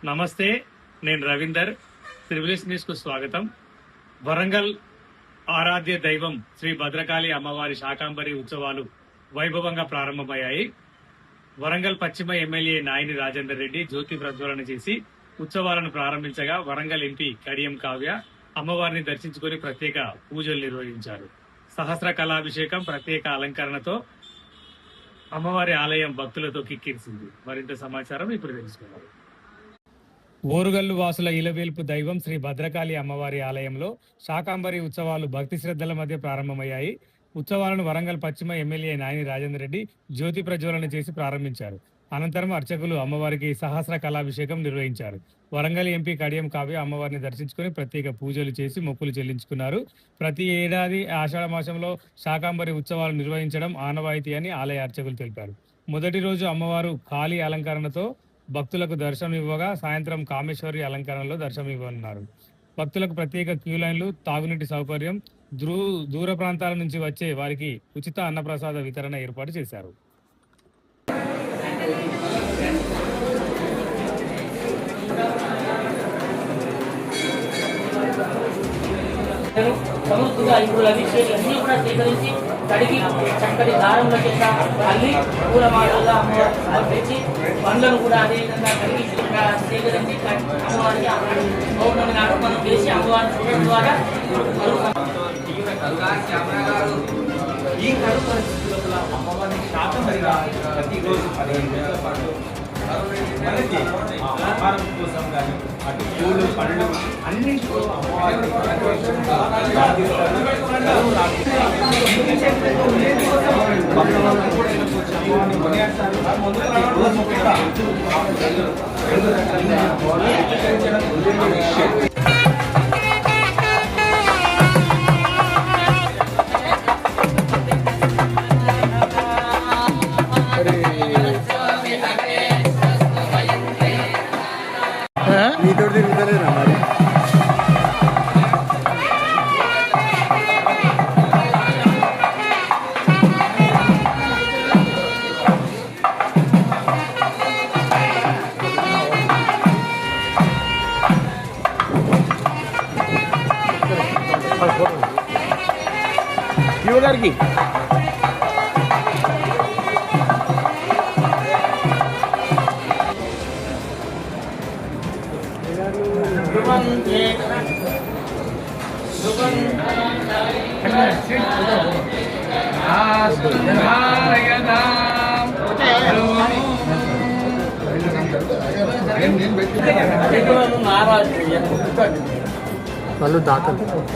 నమస్తే, నేను Ravinder. Triples news కు స్వాగతం. వరంగల్ ఆరాధ్య దైవం శ్రీ భద్రకాళి అమ్మవారి శాకాంబరి ఉత్సవాలు వైభవంగా ప్రారంభమయ్యాయి. వరంగల్ పశ్చిమ ఎమ్మెల్యే నాయని రాజేందర్ రెడ్డి జ్యోతి ప్రజ్వలన చేసి ఉత్సవాలను ప్రారంభించగా వరంగల్ ఎంపీ కడియం కావ్య అమ్మవారిని దర్శించుకుని ప్రత్యేక పూజలు నిర్వహించారు. సహస్ర కళాభిషేకం, ప్రత్యేక అలంకరణతో అమ్మవారి ఆలయం భక్తులతో కిక్కిరిసింది. మరింత సమాచారం ఇప్పుడు తెలుసుకున్నారు. ఓరుగల్లు వాసుల ఇలవేల్పు దైవం శ్రీ భద్రకాళి అమ్మవారి ఆలయంలో శాకాంబరి ఉత్సవాలు భక్తి శ్రద్ధల మధ్య ప్రారంభమయ్యాయి. ఉత్సవాలను వరంగల్ పశ్చిమ ఎమ్మెల్యే నాయని రాజేందర్ రెడ్డి జ్యోతి ప్రజ్వలన చేసి ప్రారంభించారు. అనంతరం అర్చకులు అమ్మవారికి సహస్ర కళాభిషేకం నిర్వహించారు. వరంగల్ ఎంపీ కడియం కావ్య అమ్మవారిని దర్శించుకుని ప్రత్యేక పూజలు చేసి మొక్కులు చెల్లించుకున్నారు. ప్రతి ఏడాది ఆషాఢ మాసంలో శాకాంబరి ఉత్సవాలు నిర్వహించడం ఆనవాయితీ అని ఆలయ అర్చకులు తెలిపారు. మొదటి రోజు అమ్మవారు కాళీ అలంకరణతో భక్తులకు దర్శనం ఇవ్వగా సాయంత్రం కామేశ్వరి అలంకరణలో దర్శనం ఇవ్వనున్నారు. భక్తులకు ప్రత్యేక క్యూ లైన్లు, తాగునీటి సౌకర్యం, దూర ప్రాంతాల నుంచి వచ్చే వారికి ఉచిత అన్నప్రసాద వితరణ ఏర్పాటు చేశారు. సమృద్ధిగా ఇప్పుడు అభిషేకం కూడా స్వీకరించి కడిగి చక్కటి దారంలో చేత మళ్ళీ పూల మాటలుగా అమ్మవారికి సమర్పించి పండ్లను కూడా అదేవిధంగా కడిగి స్వీకరించి అమ్మవారికి పౌర్ణమి నాడు మనం చేసి అమ్మవారిని చూడడం ద్వారా ఈ కరువు పరిస్థితుల అమ్మవారిని శాకంబరిగా ప్రతిరోజు 15 గంటల పాటు మనకి ఆహారం కోసం కానీ అటు పూలు పళ్ళు అన్నింటిలో అమ్మవారిని నీతో తిరుగుతలేరా మరి? గారికి వాళ్ళు దాఖలు ఫోన్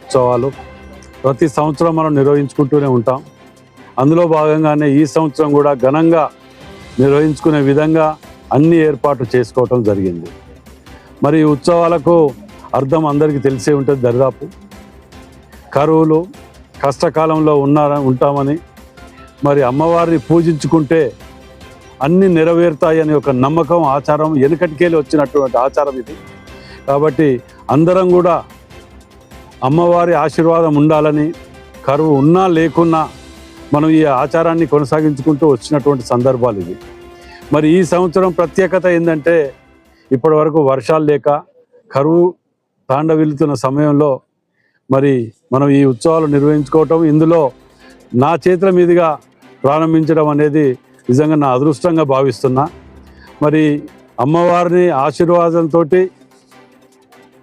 ఉత్సవాలు ప్రతి సంవత్సరం మనం నిర్వహించుకుంటూనే ఉంటాం. అందులో భాగంగానే ఈ సంవత్సరం కూడా ఘనంగా నిర్వహించుకునే విధంగా అన్ని ఏర్పాట్లు చేసుకోవటం జరిగింది. మరి ఈ ఉత్సవాలకు అర్థం అందరికీ తెలిసే ఉంటుంది. దరిదాపు కరువులు కష్టకాలంలో ఉంటామని, మరి అమ్మవారిని పూజించుకుంటే అన్నీ నెరవేరుతాయని ఒక నమ్మకం, ఆచారం వెనుకటికెళ్ళి వచ్చినటువంటి ఆచారం ఇది. కాబట్టి అందరం కూడా అమ్మవారి ఆశీర్వాదం ఉండాలని, కరువు ఉన్నా లేకున్నా మనం ఈ ఆచారాన్ని కొనసాగించుకుంటూ వచ్చినటువంటి సందర్భాలు ఇవి. మరి ఈ సంవత్సరం ప్రత్యేకత ఏంటంటే, ఇప్పటి వరకు వర్షాలు లేక కరువు తాండవిల్లుతున్న సమయంలో మరి మనం ఈ ఉత్సవాలు నిర్వహించుకోవటం, ఇందులో నా చేతుల మీదుగా ప్రారంభించడం అనేది నిజంగా నా అదృష్టంగా భావిస్తున్నా. మరి అమ్మవారిని ఆశీర్వాదంతో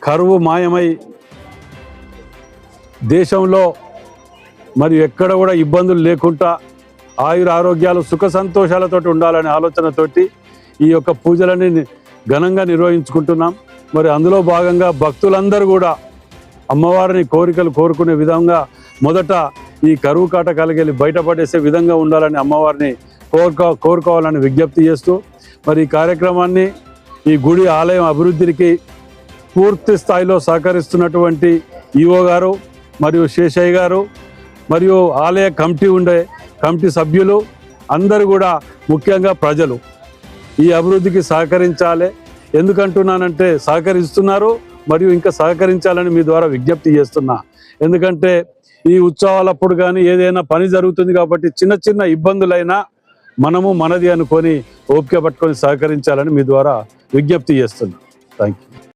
కరువు మాయమై దేశంలో మరి ఎక్కడ కూడా ఇబ్బందులు లేకుండా ఆయుర ఆరోగ్యాలు సుఖ సంతోషాలతో ఉండాలనే ఆలోచనతోటి ఈ యొక్క పూజలని ఘనంగా నిర్వహించుకుంటున్నాం. మరి అందులో భాగంగా భక్తులందరూ కూడా అమ్మవారిని కోరికలు కోరుకునే విధంగా మొదట ఈ కరువు కాటకాలకెళ్ళి బయటపడేసే విధంగా ఉండాలని అమ్మవారిని కోరుకోవాలని విజ్ఞప్తి చేస్తూ మరి ఈ కార్యక్రమాన్ని ఈ గుడి ఆలయం అభివృద్ధికి పూర్తి స్థాయిలో సహకరిస్తున్నటువంటి ఈఓ గారు మరియు శేషయ్య గారు మరియు ఆలయ కమిటీ సభ్యులు అందరూ కూడా ముఖ్యంగా ప్రజలు ఈ అభివృద్ధికి సహకరించాలి. ఎందుకంటున్నానంటే సహకరిస్తున్నారు మరియు ఇంకా సహకరించాలని మీ ద్వారా విజ్ఞప్తి చేస్తున్నా. ఎందుకంటే ఈ ఉత్సవాలప్పుడు కానీ ఏదైనా పని జరుగుతుంది కాబట్టి చిన్న చిన్న ఇబ్బందులైనా మనము మనది అనుకొని ఓపిక పట్టుకొని సహకరించాలని మీ ద్వారా విజ్ఞప్తి చేస్తున్నా. Thank you.